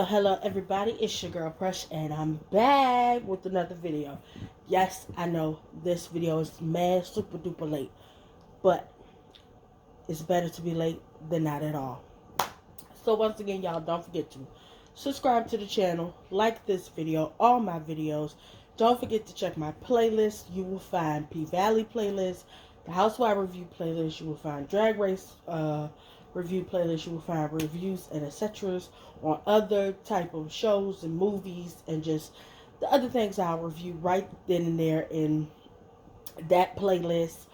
Hello everybody, it's your girl Prush and I'm back with another video. Yes, I know this video is mad super duper late, but it's better to be late than not at all. So once again, y'all, don't forget to subscribe to the channel, like this video, all my videos. Don't forget to check my playlist. You will find Pvalley playlist, the Housewife review playlist. You will find Drag Race review playlist. You will find reviews and etc. on other type of shows and movies and just the other things I'll review right then and there in that playlist.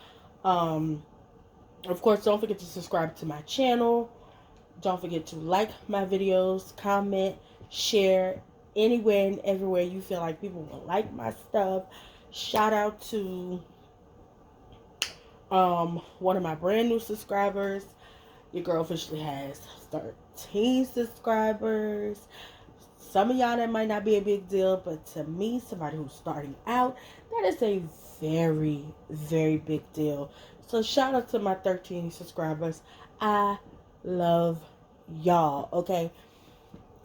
Of course, don't forget to subscribe to my channel. Don't forget to like my videos, comment, share anywhere and everywhere you feel like people will like my stuff. Shout out to one of my brand new subscribers. Your girl officially has 13 subscribers. Some of y'all, that might not be a big deal, but to me, somebody who's starting out, that is a very, very big deal. So shout out to my 13 subscribers. I love y'all. Okay.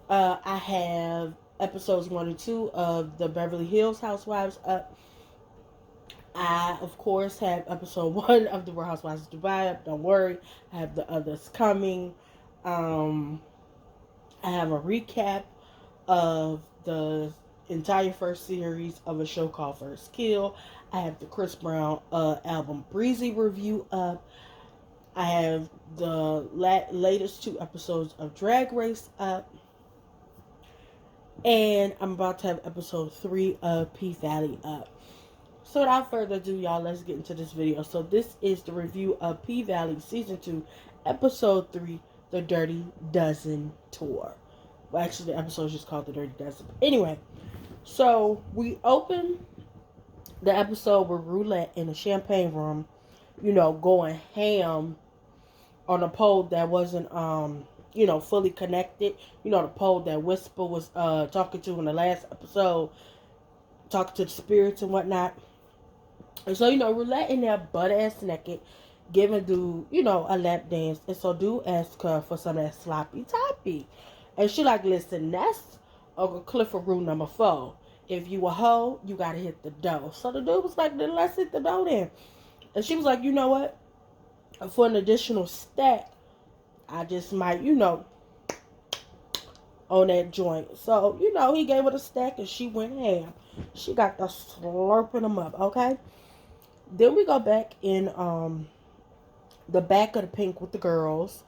I have episodes 1 and 2 of the Beverly Hills Housewives up. I, of course, have episode 1 of the Real Housewives of Dubai up. Don't worry. I have the others coming. I have a recap of the entire first series of a show called First Kill. I have the Chris Brown album Breezy review up. I have the latest 2 episodes of Drag Race up. And I'm about to have episode 3 of Pvalley up. So without further ado, y'all, let's get into this video. So this is the review of Pvalley Season 2, Episode 3, The Dirty Dozen Tour. Well, actually, the episode is just called The Dirty Dozen. Anyway, so we open the episode with Roulette in the champagne room, going ham on a pole that wasn't, fully connected. The pole that Whisper was talking to in the last episode, talking to the spirits and whatnot. And so, Roulette in there butt-ass naked, giving dude, a lap dance. And so dude asked her for some of that sloppy toppy. And she like, listen, that's Uncle Clifford rule number 4. If you a hoe, you gotta hit the dough. So the dude was like, then let's hit the dough then. And she was like, you know what? For an additional stack, I just might, on that joint. So, he gave her the stack and she went ham. She got the slurping them up, okay? Then we go back in the back of the pink with the girls.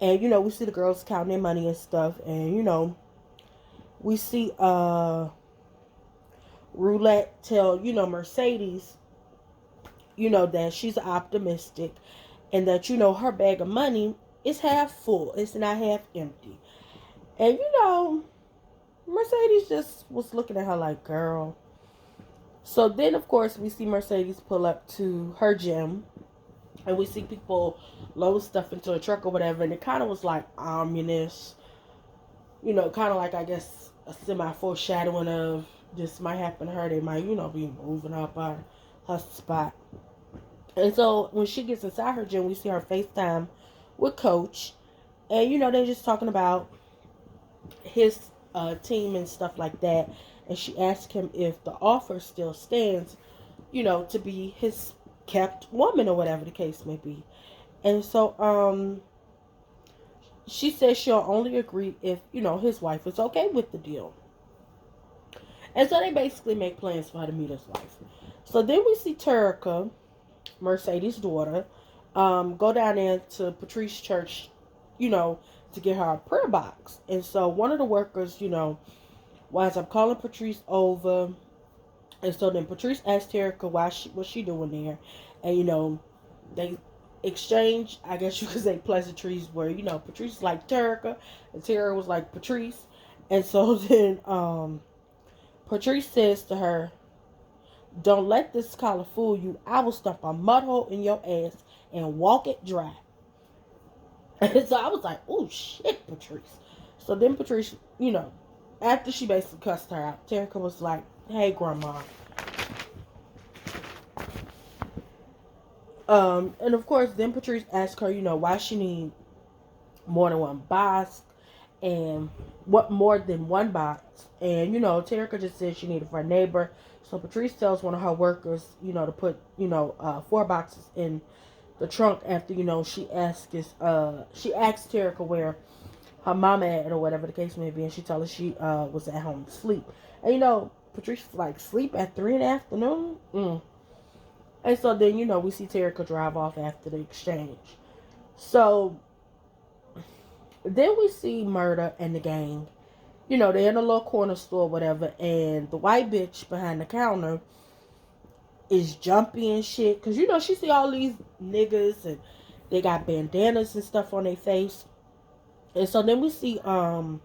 And, we see the girls counting their money and stuff. And, we see Roulette tell, Mercedes, that she's optimistic. And that, her bag of money is half full. It's not half empty. And, Mercedes just was looking at her like, girl. So then, of course, we see Mercedes pull up to her gym. And we see people load stuff into a truck or whatever. And it kind of was like ominous. Kind of like, I guess, a semi-foreshadowing of this might happen to her. They might, be moving up on her spot. And so when she gets inside her gym, we see her FaceTime with Coach. And, they're just talking about his team and stuff like that. And she asked him if the offer still stands, to be his kept woman or whatever the case may be. And so she says she'll only agree if, his wife is okay with the deal. And so they basically make plans for her to meet his wife. So then we see Terica, Mercedes' daughter, go down there to Patrice's church, to get her a prayer box. And so one of the workers, winds up calling Patrice over. And so then Patrice asked Terica what's she doing there. And, they exchange, I guess you could say, pleasantries where, Patrice was like Terica and Terica was like Patrice. And so then Patrice says to her, don't let this collar fool you. I will stump a mud hole in your ass and walk it dry. And so I was like, oh shit, Patrice. So then Patrice, after she basically cussed her out, Terica was like, hey, grandma. And of course, then Patrice asked her, why she need more than one boss. And what more than one box. And, Terica just said she needed for a neighbor. So Patrice tells one of her workers, to put, 4 boxes in the trunk after, she asked Terica where her mama at or whatever the case may be. And she told her she was at home to sleep. And, Patrice was like, sleep at 3 in the afternoon? And so then, we see Terica drive off after the exchange. So then we see Murder and the gang. They're in a little corner store, whatever, and the white bitch behind the counter is jumpy and shit. Because, she see all these niggas and they got bandanas and stuff on their face. And so then we see, so,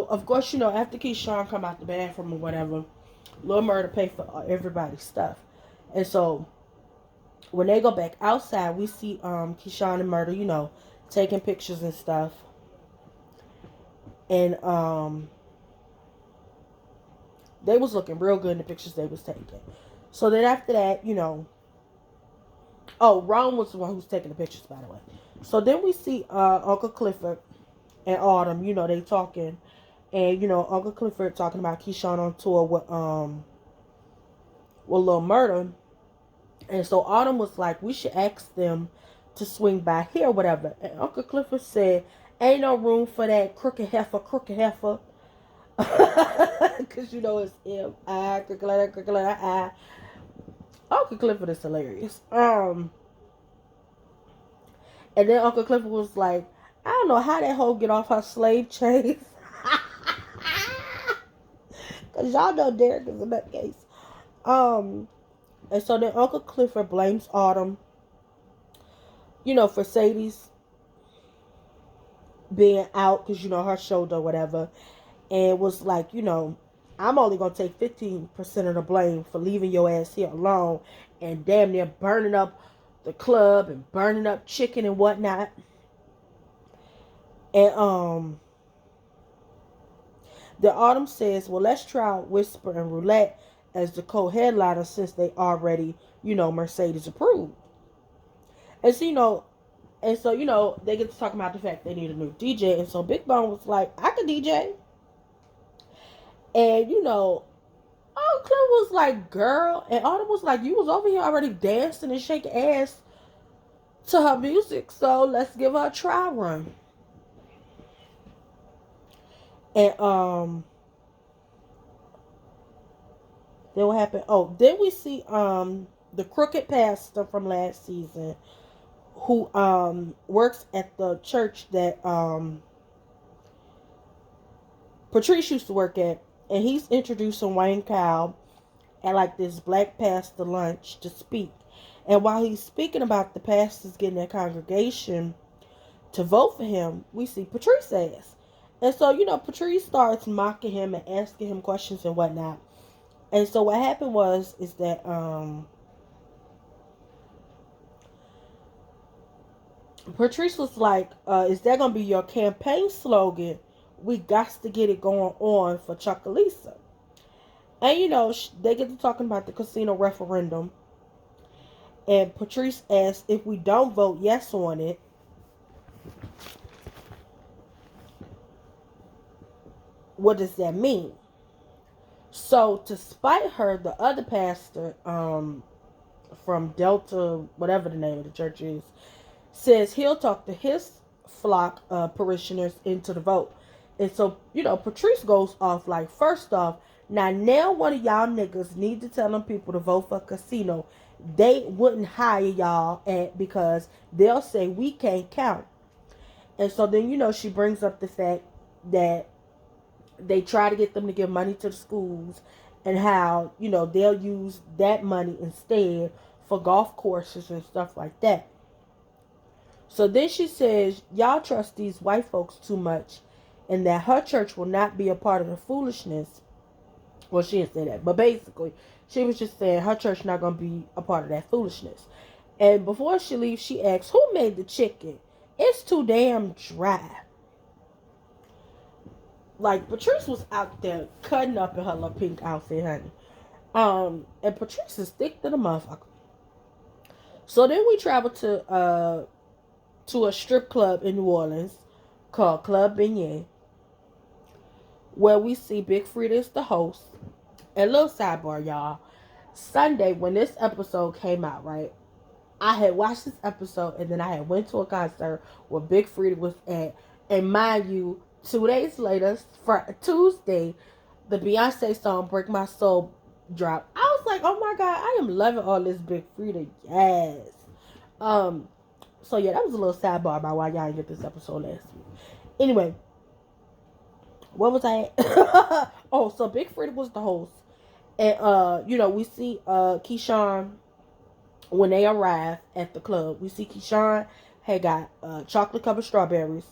of course, after Keyshawn come out the bathroom or whatever, Lil Murder pay for everybody's stuff. And so, when they go back outside, we see Keyshawn and Murder, taking pictures and stuff. And they was looking real good in the pictures they was taking. So then after that, Ron was the one who's taking the pictures, by the way. So then we see Uncle Clifford and Autumn, they talking. And, Uncle Clifford talking about Keyshawn on tour with Lil Murder. And so Autumn was like, we should ask them to swing by here or whatever. And Uncle Clifford said, ain't no room for that crooked heifer. Because, it's M-I, crooked letter I. Uncle Clifford is hilarious. And then Uncle Clifford was like, I don't know how that hoe get off her slave chains. Because y'all know Derek is in that case. And so then Uncle Clifford blames Autumn, for Sadie's being out because, her shoulder or whatever. And was like, I'm only going to take 15% of the blame for leaving your ass here alone and damn near burning up the club and burning up chicken and whatnot. And the Autumn says, well, let's try Whisper and Roulette as the co-headliner since they already, Mercedes approved. And so, they get to talk about the fact they need a new DJ. And so Big Bone was like, I could DJ. And, Uncle was like, girl. And Autumn was like, you was over here already dancing and shaking ass to her music. So let's give her a try run. And, then what happened? Oh, then we see, the crooked pastor from last season who, works at the church that, Patrice used to work at. And he's introducing Wayne Cow at like this black pastor lunch to speak. And while he's speaking about the pastors getting their congregation to vote for him, we see Patrice ass. And so, Patrice starts mocking him and asking him questions and whatnot. And so what happened is that Patrice was like, is that going to be your campaign slogan? We got to get it going on for Chuckalisa. And, they get to talking about the casino referendum. And Patrice asks, if we don't vote yes on it, what does that mean? So, to spite her, the other pastor from Delta, whatever the name of the church is, says he'll talk to his flock parishioners into the vote. And so, Patrice goes off like, first off, now one of y'all niggas need to tell them people to vote for a casino they wouldn't hire y'all at because they'll say we can't count. And so then, she brings up the fact that they try to get them to give money to the schools and how, they'll use that money instead for golf courses and stuff like that. So then she says, y'all trust these white folks too much and that her church will not be a part of the foolishness. Well, she didn't say that, but basically, she was just saying her church not going to be a part of that foolishness. And before she leaves, she asks, who made the chicken? It's too damn dry. Like, Patrice was out there cutting up in her little pink outfit, honey. And Patrice is thick to the motherfucker. So then we travel to to a strip club in New Orleans called Club Beignet, where we see Big Frida is the host. And little sidebar, y'all. Sunday, when this episode came out, right? I had watched this episode and then I had went to a concert where Big Frida was at. And mind you, 2 days later, for Tuesday, the Beyonce song "Break My Soul" dropped. I was like, oh my god, I am loving all this Big Frida. Yes. So yeah, that was a little sidebar about why y'all didn't get this episode last week. Anyway, what was I at? Oh, so Big Frida was the host. And we see Keyshawn when they arrive at the club. We see Keyshawn had got chocolate covered strawberries.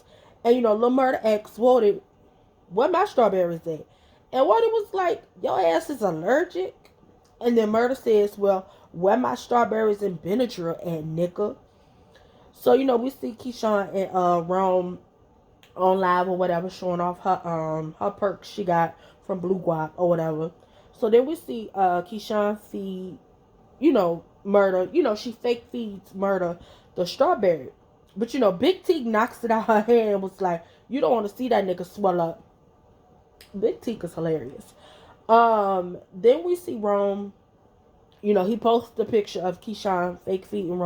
And Lil Murda asks Woody, where my strawberries at? And Woody was like, your ass is allergic. And then Murda says, well, where my strawberries and Benadryl at, nigga? So, we see Keyshawn and Rome on live or whatever, showing off her perks she got from Blue Guap or whatever. So then we see Keyshawn feed, Murda. She fake feeds Murda the strawberry. But Big T knocks it out her hand and was like, you don't want to see that nigga swell up. Big T is hilarious. Then we see Rome. He posts the picture of Keyshawn fake feeding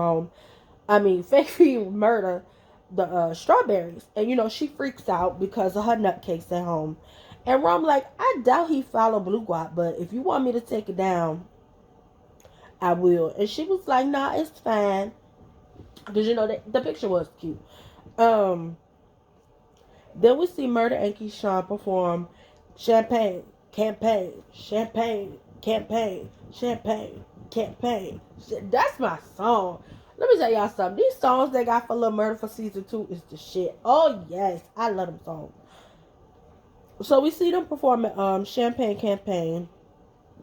fake feeding Murda the strawberries. And she freaks out because of her nutcakes at home. And Rome like, I doubt he followed Blue Guap, but if you want me to take it down, I will. And she was like, nah, it's fine. Because the picture was cute. Then we see Murda and Keyshawn perform Champagne, Campaign, Champagne, Campaign, Champagne, Campaign. That's my song. Let me tell y'all something. These songs they got for Lil Murda for season 2 is the shit. Oh yes, I love them songs. So we see them performing Champagne Campaign.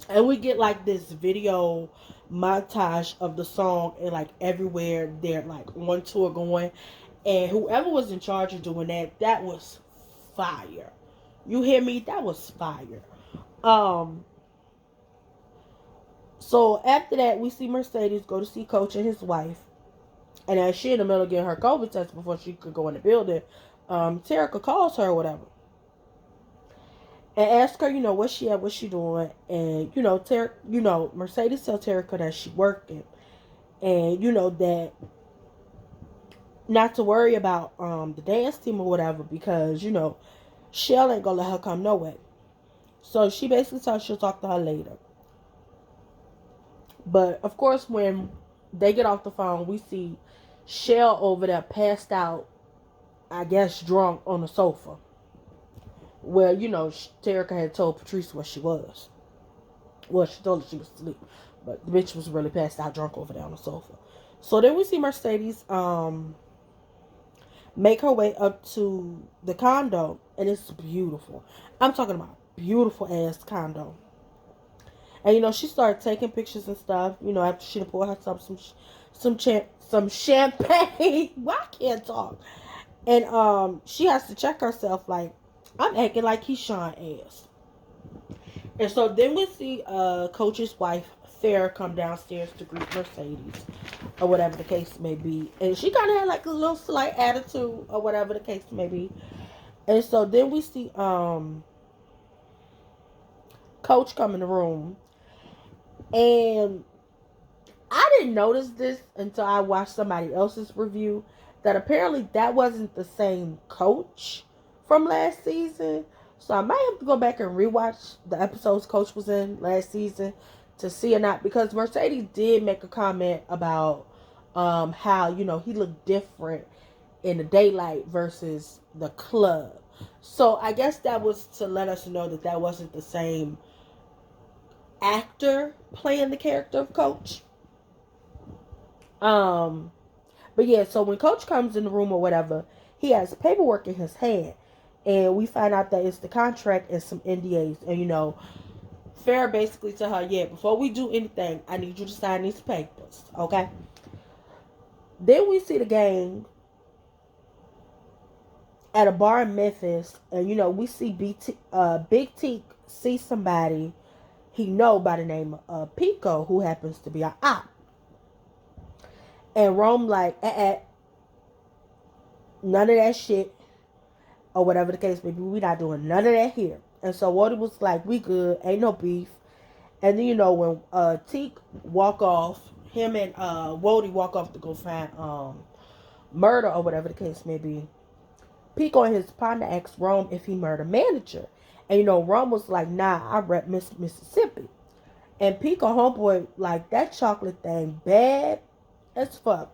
And we get like this video montage of the song and like everywhere they're like on tour going. And whoever was in charge of doing that was fire. You hear me? That was fire. So after that, we see Mercedes go to see Coach and his wife. And as she in the middle of getting her COVID test before she could go in the building, Terica calls her or whatever. And ask her, where she at, what she doing. And, Mercedes tells Terica that she working. And, that not to worry about the dance team or whatever because, Shell ain't gonna let her come nowhere. So she basically tells she'll talk to her later. But, of course, when they get off the phone, we see Shell over there passed out, I guess drunk on the sofa. Well, Terica had told Patrice where she was. Well, she told her she was asleep. But the bitch was really passed out drunk over there on the sofa. So then we see Mercedes make her way up to the condo. And it's beautiful. I'm talking about beautiful ass condo. And she started taking pictures and stuff. After she poured herself some champagne. Why I can't talk. And she has to check herself like, I'm acting like Keyshawn ass. And so then we see Coach's wife, Farrah, come downstairs to greet Mercedes. Or whatever the case may be. And she kind of had like a little slight attitude. Or whatever the case may be. And so then we see Coach come in the room. And I didn't notice this until I watched somebody else's review. That apparently that wasn't the same Coach from last season. So I might have to go back and rewatch the episodes Coach was in last season to see or not. Because Mercedes did make a comment about how, he looked different in the daylight versus the club. So I guess that was to let us know that wasn't the same actor playing the character of Coach. But yeah, so when Coach comes in the room or whatever, he has paperwork in his hand. And we find out that it's the contract and some NDAs. And, Farrah basically tell her, yeah, before we do anything, I need you to sign these papers. Okay? Then we see the gang at a bar in Memphis. And, we see Big T see somebody he know by the name of Pico, who happens to be an op. And Rome like, None of that shit, or whatever the case may be. We not doing none of that here. And so Wody was like, we good, ain't no beef. And then, when Teak walk off, him and Wody walk off to go find murder or whatever the case may be. Pico and his partner asked Rome if he murdered manager. And Rome was like, nah, I rep Mississippi. And Pico homeboy, like, that chocolate thing bad as fuck.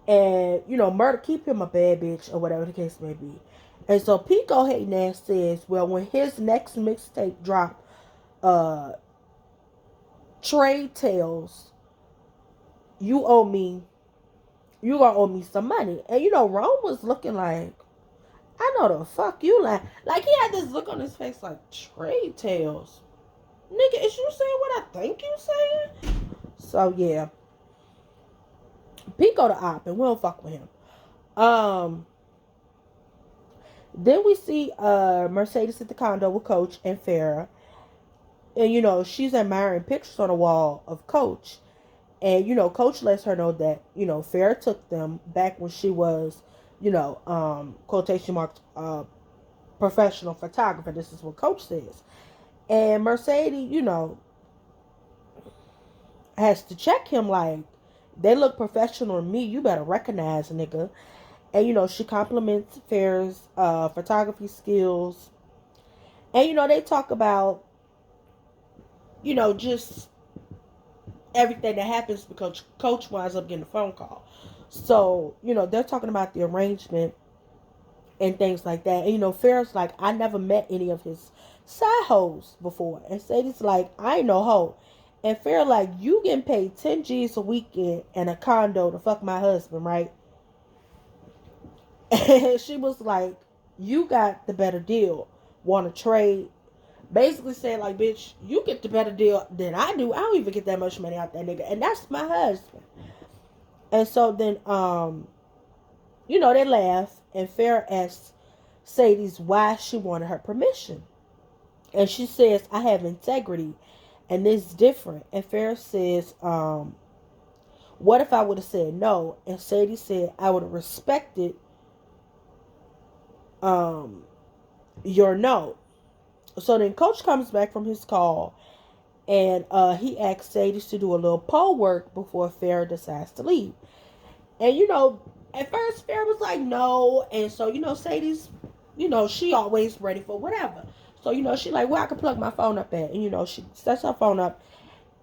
And, murder keep him a bad bitch or whatever the case may be. And so Pico hating ass says, well, when his next mixtape drop, Trade Tales, you gonna owe me some money. And Rome was looking like, I know the fuck you like. Like, he had this look on his face like, Trade Tales. Nigga, is you saying what I think you saying? So yeah. Pico the op, and we don't fuck with him. Then we see Mercedes at the condo with Coach and Farrah. And she's admiring pictures on the wall of Coach. And Coach lets her know that Farrah took them back when she was quotation marks professional photographer. This is what Coach says. And Mercedes has to check him like, they look professional to me, you better recognize, nigga. And she compliments Farrah's photography skills. And they talk about just everything that happens because Coach winds up getting a phone call. So, they're talking about the arrangement and things like that. And, Farrah's like, I never met any of his side hoes before. And Sadie's like, I ain't no hoe. And Farrah like, you getting paid 10 G's a weekend and a condo to fuck my husband, right? And she was like, you got the better deal. Want to trade? Basically saying like, bitch, you get the better deal than I do. I don't even get that much money out that nigga. And that's my husband. And so then, they laugh. And Farrah asks Sadie's why she wanted her permission. And she says, I have integrity. And it's different. And Farrah says, what if I would have said no? And Sadie said, I would have respected your no. So then Coach comes back from his call, and he asks Sadie to do a little pole work before Farrah decides to leave. And at first Farrah was like no, and so Sadie's, she always ready for whatever. So she like, where I can plug my phone up at, and she sets her phone up,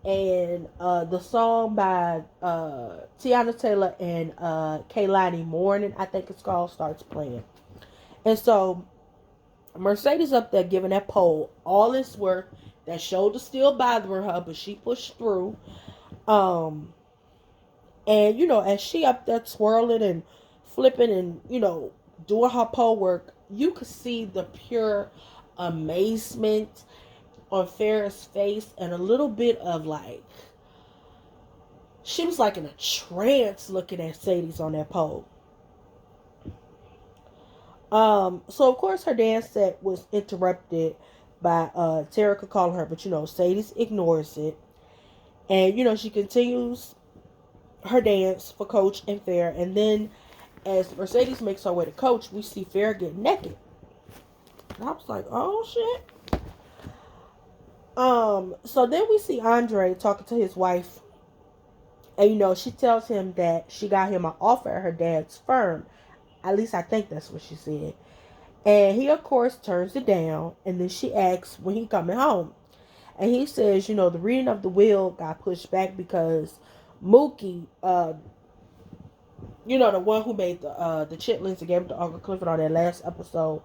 and the song by Tiana Taylor and Kehlani Morning, I think it's called, starts playing. And so Mercedes up there giving that pole all this work. That shoulder still bothering her, but she pushed through. And as she up there twirling and flipping and doing her pole work, you could see the pure amazement on Farrah's face and a little bit of like, she was like in a trance looking at Sadie's on that pole. So of course her dance set was interrupted by Terica calling her, but Sadie ignores it. And she continues her dance for Coach and Farrah. And then as Mercedes makes her way to Coach, we see Farrah get naked. And I was like, oh shit. So then we see Andre talking to his wife. And she tells him that she got him an offer at her dad's firm. At least I think that's what she said. And he, of course, turns it down. And then she asks when he coming home. And he says, the reading of the will got pushed back because Mookie, the one who made the chitlins and gave it to Uncle Clifford on that last episode,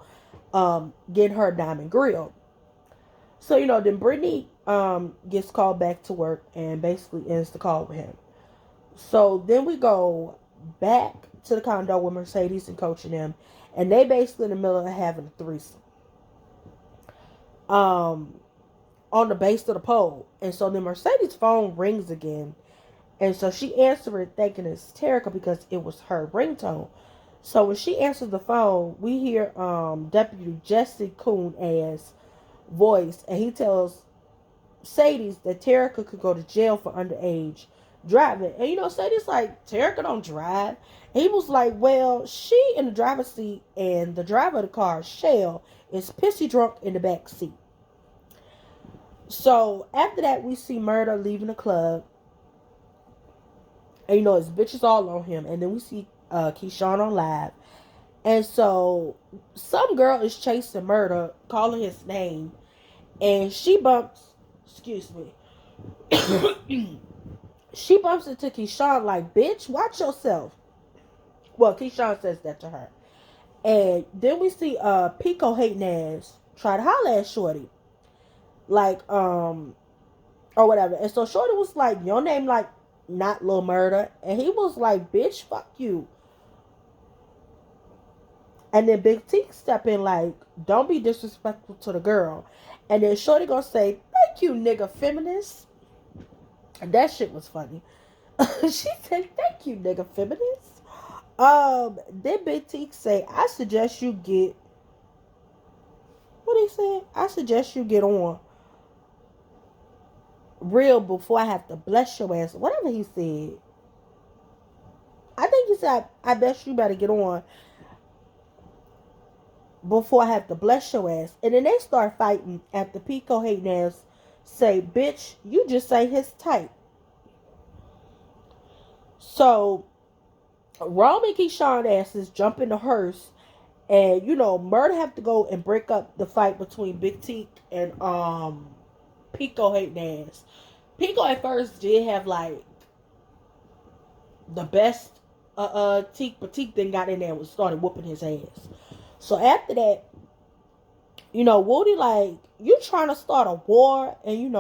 getting her diamond grill. So, then Brittany gets called back to work and basically ends the call with him. So then we go back to the condo with Mercedes and Coach and them, and they basically in the middle of having a threesome on the base of the pole. And so then Mercedes' phone rings again, and so she answered it thinking it's Terica because it was her ringtone. So when she answers the phone, we hear Deputy Jesse Coon as voice, and he tells Sadie that Terica could go to jail for underage driving. And Sadie's like, Terica don't drive. And he was like, well, she in the driver's seat and the driver of the car, Shell, is pissy drunk in the back seat. So after that, we see Murder leaving the club. And his bitches all on him. And then we see Keyshawn on live. And so some girl is chasing Murder, calling his name. And she bumps, excuse me. She bumps into Keyshawn like, bitch, watch yourself. Well, Keyshawn says that to her. And then we see Pico hating ass try to holler at Shorty. Like, or whatever. And so Shorty was like, your name like not Lil Murder. And he was like, bitch, fuck you. And then Big T step in like, don't be disrespectful to the girl. And then Shorty gonna say, thank you, nigga feminist. And that shit was funny. She said, thank you, nigga feminist. Then Big T say, I suggest you get, what he said? I suggest you get on real before I have to bless your ass. Whatever he said. I think he said, I bet you better get on before I have to bless your ass. And then they start fighting after Pico hating ass say, bitch, you just say his type. So Rome and Keyshawn asses jump in the hearse. And Murder have to go and break up the fight between Big T and Pico hating ass. Pico at first did have like the best Teak, but Teak then got in there and started whooping his ass. So after that, Woody like, you trying to start a war, and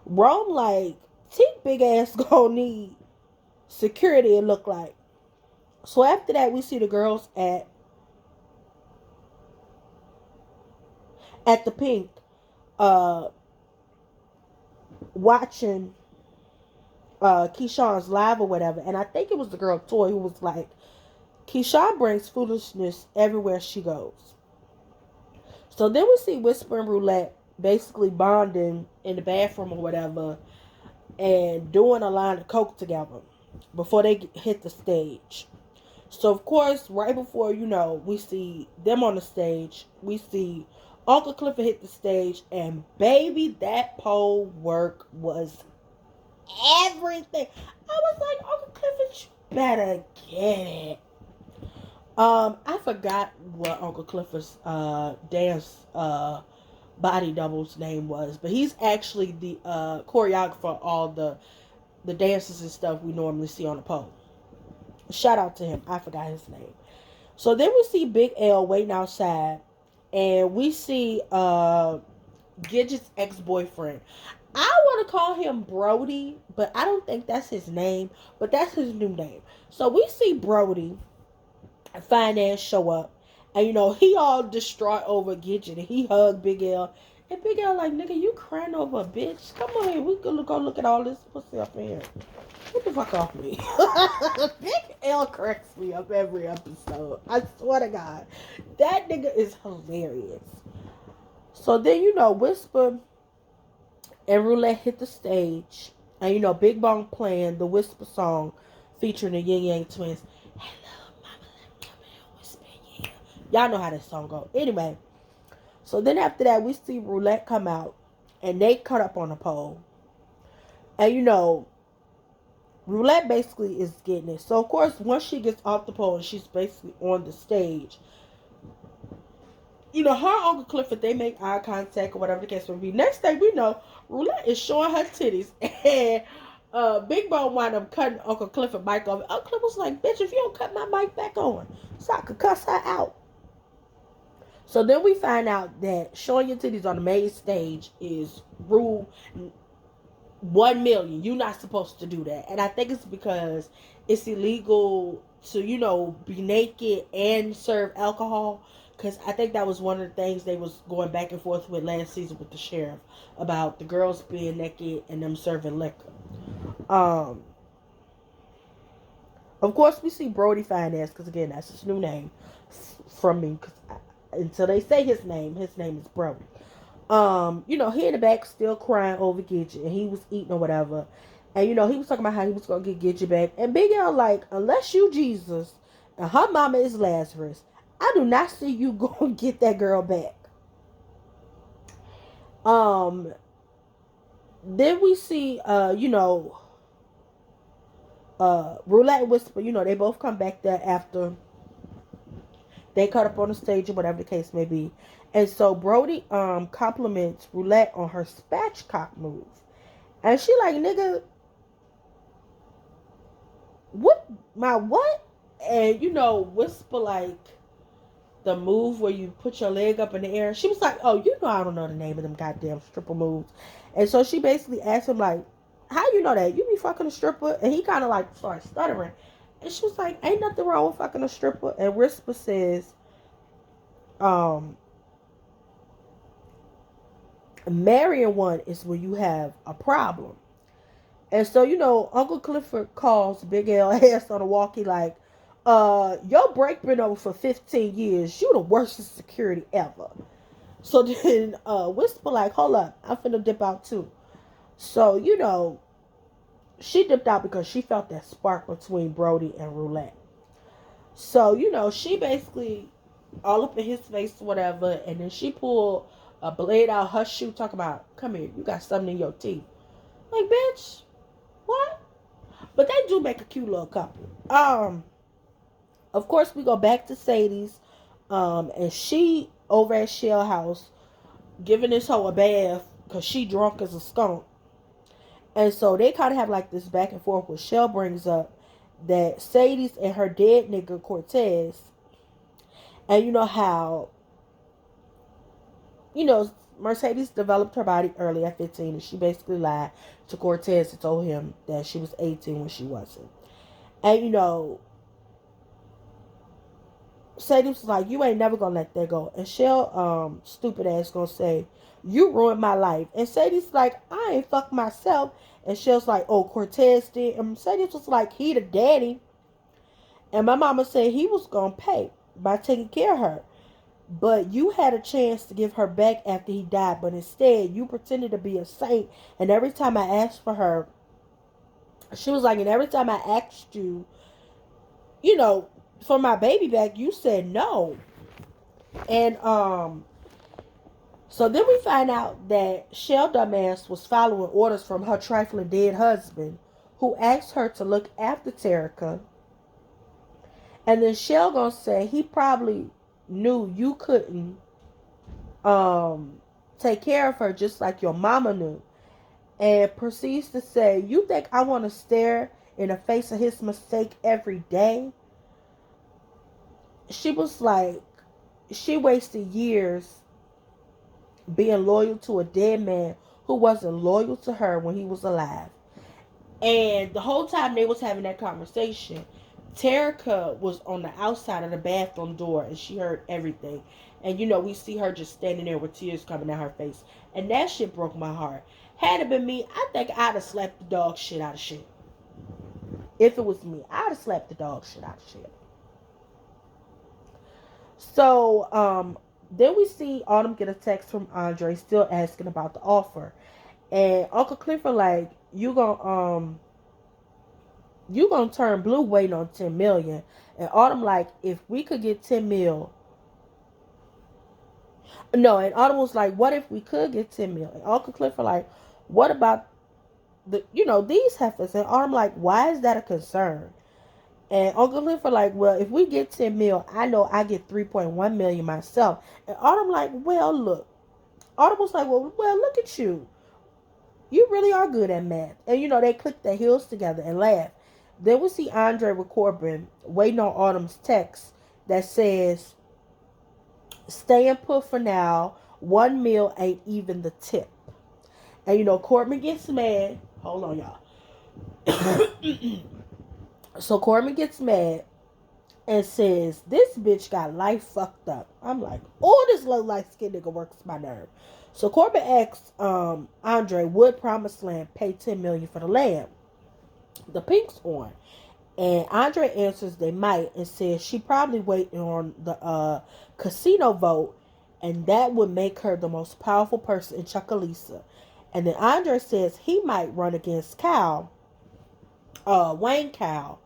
Rome like, Teak big ass gonna need security, it look like. So after that, we see the girls at the Pink, watching Keyshawn's live or whatever. And I think it was the girl Toy who was like, Keyshawn brings foolishness everywhere she goes. So then we see Whisper and Roulette basically bonding in the bathroom or whatever and doing a line of coke together before they hit the stage. So of course, right before we see them on the stage, we see Uncle Clifford hit the stage, and baby, that pole work was everything. I was like, Uncle Clifford, you better get it. I forgot what Uncle Clifford's dance body double's name was, but he's actually the choreographer of all the dances and stuff we normally see on the pole. Shout out to him. I forgot his name. So then we see Big L waiting outside, and we see Gidget's ex-boyfriend. I want to call him Brody, but I don't think that's his name, but that's his new name. So we see Brody Finance show up, and he all distraught over Gidget, and he hugged Big L, and Big L like, nigga, you crying over a bitch? Come on here, we could go look at all this pussy up in here. Get the fuck off me. Big L cracks me up every episode. I swear to God. That nigga is hilarious. So then, Whisper and Roulette hit the stage. And, Big Bong playing the Whisper song featuring the Yin Yang Twins. Hello, mama, let me whisper, yeah. Y'all know how this song goes. Anyway. So then after that, we see Roulette come out. And they cut up on the pole. And, Roulette basically is getting it. So, of course, once she gets off the pole and she's basically on the stage, her Uncle Clifford, they make eye contact or whatever the case may be. Next thing we know, Roulette is showing her titties. And Big Bone wound up cutting Uncle Clifford mic off. Uncle Clifford was like, bitch, if you don't cut my mic back on, so I could cuss her out. So then we find out that showing your titties on the main stage is rule 1,000,000. You're not supposed to do that. And I think it's because it's illegal to, be naked and serve alcohol. Because I think that was one of the things they was going back and forth with last season with the sheriff. About the girls being naked and them serving liquor. Of course, we see Brody Finance. Because again, that's his new name from me. Because until they say his name is Brody. He in the back still crying over Gidget, and he was eating or whatever. And he was talking about how he was gonna get you back. And Big L like, unless you Jesus and her mama is Lazarus, I do not see you going to get that girl back. Um then we see Roulette and Whisper, they both come back there after they cut up on the stage or whatever the case may be. And so Brody compliments Roulette on her spatchcock move. And she like, nigga, what my what? And Whisper like the move where you put your leg up in the air. She was like, oh, I don't know the name of them goddamn stripper moves. And so she basically asked him like, how you know that? You be fucking a stripper? And he kind of like started stuttering. And she was like, ain't nothing wrong with fucking a stripper. And Whisper says, marrying one is when you have a problem. And so, Uncle Clifford calls Big L ass on a walkie like, your break been over for 15 years. You the worst security ever. So then Whisper like, hold up, I'm finna dip out too. So, she dipped out because she felt that spark between Brody and Roulette. So, she basically all up in his face or whatever, and then she pulled a blade out her shoe talking about, come here, you got something in your teeth. Like, bitch, what? But they do make a cute little couple. Of course, we go back to Sadie's, and she over at Shell House giving this hoe a bath because she drunk as a skunk. And so they kind of have like this back and forth where Shell brings up that Sadie's and her dead nigga Cortez, and how, Mercedes developed her body early at 15, and she basically lied to Cortez and told him that she was 18 when she wasn't. And Sadie was like, you ain't never gonna let that go. And Shell, stupid ass, gonna say, you ruined my life. And Sadie's like, I ain't fuck myself. And Shell's like, oh, Cortez did. And Sadie was like, he the daddy. And my mama said he was gonna pay by taking care of her. But you had a chance to give her back after he died. But instead, you pretended to be a saint. And every time I asked for her, she was like, and every time I asked you, for my baby back, you said no. And so then we find out that Shell dumbass was following orders from her trifling dead husband, who asked her to look after Terica. And then Shell gonna say he probably knew you couldn't take care of her just like your mama knew. And proceeds to say, you think I want to stare in the face of his mistake every day? She was like, she wasted years being loyal to a dead man who wasn't loyal to her when he was alive. And the whole time they was having that conversation, Terica was on the outside of the bathroom door and she heard everything. And we see her just standing there with tears coming down her face. And that shit broke my heart. Had it been me, I think I'd have slapped the dog shit out of shit. If it was me, I'd have slapped the dog shit out of shit. So, then we see Autumn get a text from Andre still asking about the offer. And Uncle Clifford like, you gonna turn blue waiting on 10 million. And Autumn like, if we could get 10 mil. No, and Autumn was like, what if we could get 10 mil? And Uncle Clifford like, what about these heifers? And Autumn like, why is that a concern? And Uncle Clifford like, well, if we get 10 mil, I know I get 3.1 million myself. And Autumn like, well, look. Autumn was like, well, look at you. You really are good at math. And they click their heels together and laugh. Then we see Andre with Corbin waiting on Autumn's text that says, staying put for now. 1 mil ain't even the tip. And Corbin gets mad. Hold on, y'all. So Corbin gets mad and says, this bitch got life fucked up. I'm like, oh, this low light skin nigga works my nerve. So Corbin asks Andre, would Promised Land pay 10 million for the land? The pink's on. And Andre answers they might and says she probably waiting on the casino vote, and that would make her the most powerful person in Chucalissa. And then Andre says he might run against Cal Wayne Cow.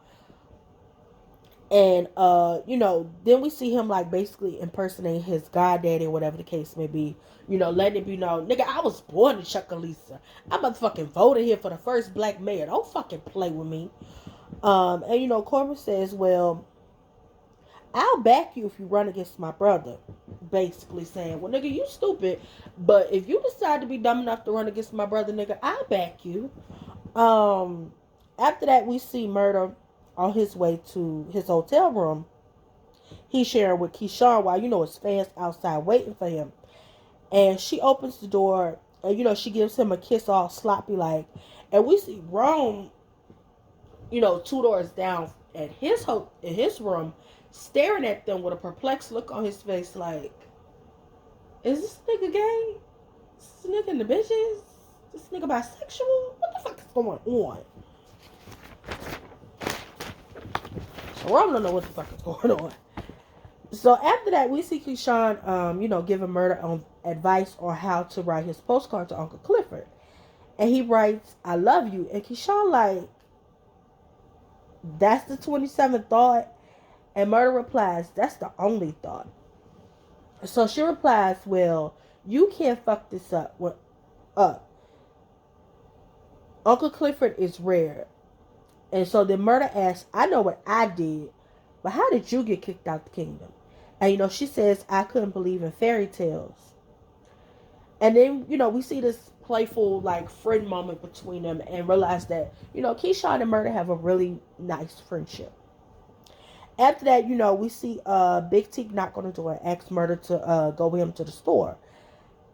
And then we see him like basically impersonating his goddaddy or whatever the case may be. Letting it be known, nigga, I was born in Chuckalisa. I motherfucking voted here for the first black mayor. Don't fucking play with me. And Corbin says, well, I'll back you if you run against my brother. Basically saying, well, nigga, you stupid. But if you decide to be dumb enough to run against my brother, nigga, I'll back you. After that, we see Murder on his way to his hotel room. He's sharing with Keyshawn while, his fans outside waiting for him. And she opens the door and, she gives him a kiss all sloppy like. And we see Rome, 2 doors down at in his room, staring at them with a perplexed look on his face like, is this nigga gay? Is this nigga in the bitches? Is this nigga bisexual? What the fuck is going on? So Rome don't know what the fuck is going on. So after that, we see Keyshawn, giving Murder advice on how to write his postcard to Uncle Clifford. And he writes, I love you. And Keyshawn like, that's the 27th thought? And Murder replies, that's the only thought. So she replies, well, you can't fuck this up. Uncle Clifford is rare. And so then Murder asks, I know what I did, but how did you get kicked out the kingdom? And, she says, I couldn't believe in fairy tales. And then, we see this playful, like, friend moment between them and realize that, Keyshawn and Murder have a really nice friendship. After that, we see Big Teak knock on the door and ask Murder to go with him to the store.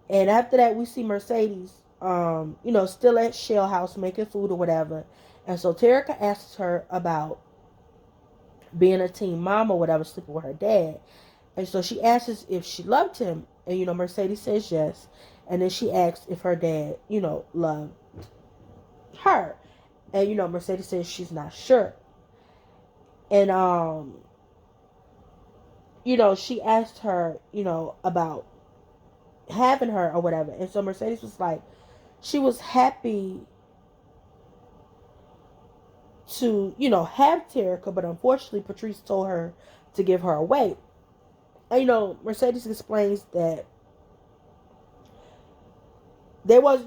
And after that, we see Mercedes, still at Shell House making food or whatever. And so Terica asks her about being a teen mom or whatever, sleeping with her dad. And so she asks if she loved him. And, Mercedes says yes. And then she asks if her dad, loved her. And, Mercedes says she's not sure. And, she asked her, about having her or whatever. And so Mercedes was like, she was happy to, have Terica, but unfortunately Patrice told her to give her away. And, Mercedes explains that there was,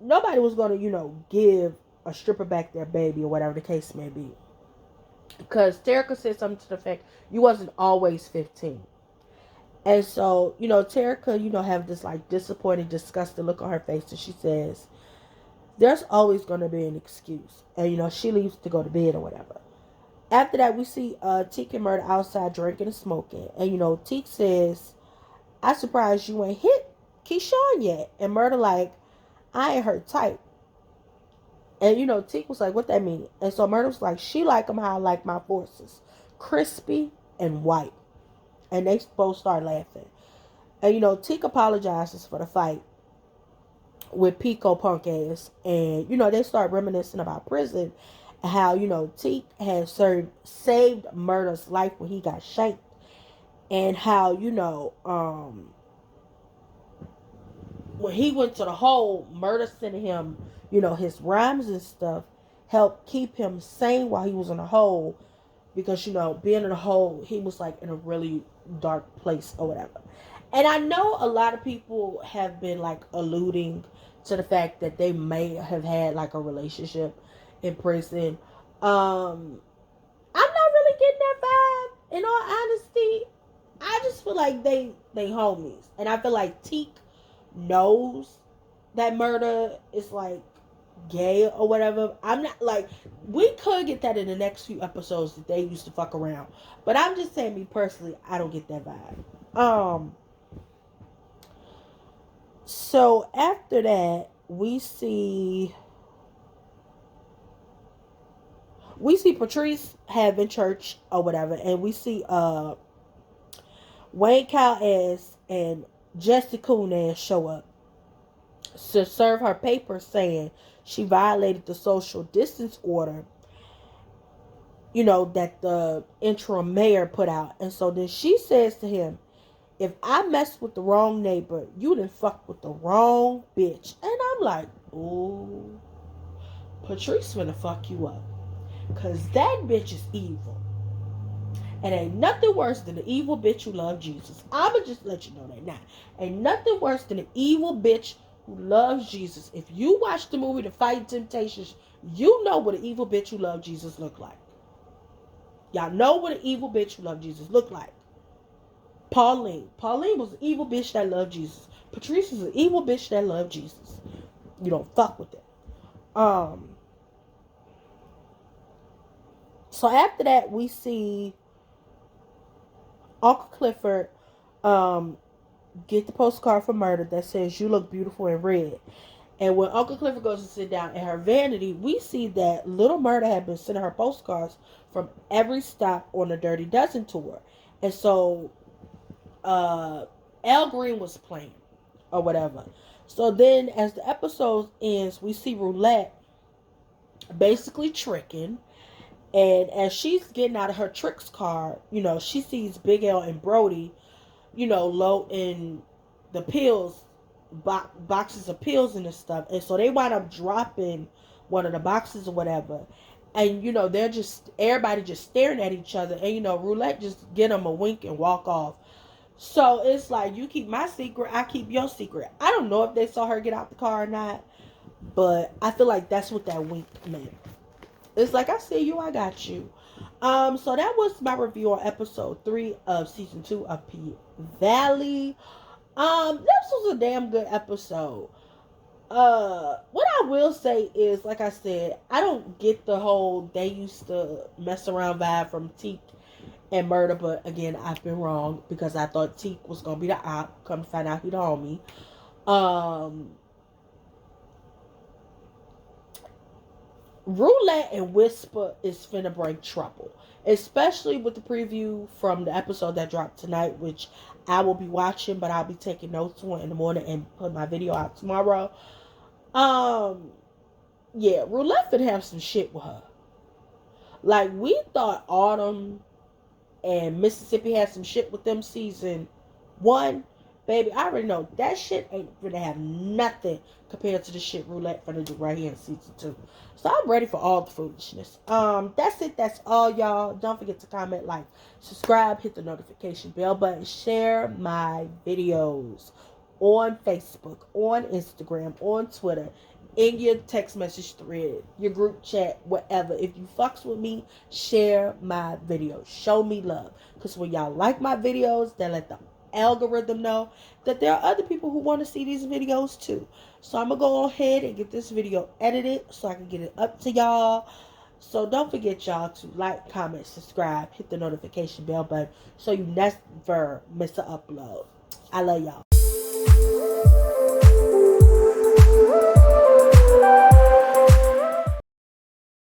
nobody was going to, give a stripper back their baby or whatever the case may be. Because Terica said something to the effect, you wasn't always 15. And so, Terica, have this like disappointed, disgusted look on her face. And she says, there's always going to be an excuse. And, she leaves to go to bed or whatever. After that, we see Teak and Murder outside drinking and smoking. And, Teak says, I surprised you ain't hit Keyshawn yet. And Murder like, I ain't her type. And, Teak was like, what that mean? And so Murder was like, she like them how I like my forces. Crispy and white. And they both start laughing. And, Teak apologizes for the fight with Pico punk ass. And, they start reminiscing about prison. And how, Teak had saved Murder's life when he got shanked. And how, when he went to the hole, Murder sent him, his rhymes and stuff helped keep him sane while he was in the hole. Because, being in the hole, he was like in a really dark place or whatever. And I know a lot of people have been like alluding to the fact that they may have had like a relationship in prison. I'm not really getting that vibe, in all honesty. I just feel like they homies. And I feel like Teak knows that Murder is like gay or whatever. I'm not like, we could get that in the next few episodes that they used to fuck around. But I'm just saying, me personally, I don't get that vibe. So after that, we see Patrice having church or whatever, and we see Wayne Cow ass and Jesse Coon ass show up to serve her paper saying she violated the social distance order, that the interim mayor put out. And so then she says to him, if I mess with the wrong neighbor, you done fuck with the wrong bitch. And I'm like, ooh, Patrice finna fuck you up. Because that bitch is evil. And ain't nothing worse than an evil bitch who loves Jesus. I'ma just let you know that now. Ain't nothing worse than an evil bitch who loves Jesus. If you watch the movie The Fighting Temptations, you know what an evil bitch who loves Jesus look like. Y'all know what an evil bitch who loves Jesus look like. Pauline was an evil bitch that loved Jesus. Patrice is an evil bitch that loved Jesus. You don't fuck with it. So after that, we see Uncle Clifford get the postcard for Murder that says, "You look beautiful in red." And when Uncle Clifford goes to sit down in her vanity, we see that Little Murder had been sending her postcards from every stop on the Dirty Dozen tour. And so Al Green was playing or whatever. So then as the episode ends, we see Roulette basically tricking. And as she's getting out of her tricks card, she sees Big L and Brody, loading the pills, boxes of pills and stuff. And so they wind up dropping one of the boxes or whatever. And, they're just, everybody just staring at each other. And, Roulette just get them a wink and walk off. So it's like, you keep my secret, I keep your secret. I don't know if they saw her get out the car or not, but I feel like that's what that wink meant. It's like, I see you, I got you. So that was my review on episode 3 of season 2 of Pvalley. This was a damn good episode. What I will say is, like I said, I don't get the whole they used to mess around vibe from Teak and Murder, but again, I've been wrong because I thought Teak was gonna be the op. Come to find out he the homie. Roulette and Whisper is finna bring trouble, especially with the preview from the episode that dropped tonight, which I will be watching, but I'll be taking notes on in the morning and put my video out tomorrow. Yeah, Roulette finna have some shit with her. Like, we thought Autumn and Mississippi had some shit with them season 1. Baby, I already know that shit ain't gonna have nothing compared to the shit Roulette finna do right here in season 2. So I'm ready for all the foolishness. That's it. That's all, y'all. Don't forget to comment, like, subscribe, hit the notification bell button, share my videos on Facebook, on Instagram, on Twitter, in your text message thread, your group chat, whatever. If you fucks with me, share my videos. Show me love. Because when y'all like my videos, that let the algorithm know that there are other people who want to see these videos too. So I'm going to go ahead and get this video edited so I can get it up to y'all. So don't forget, y'all, to like, comment, subscribe, hit the notification bell button so you never miss an upload. I love y'all.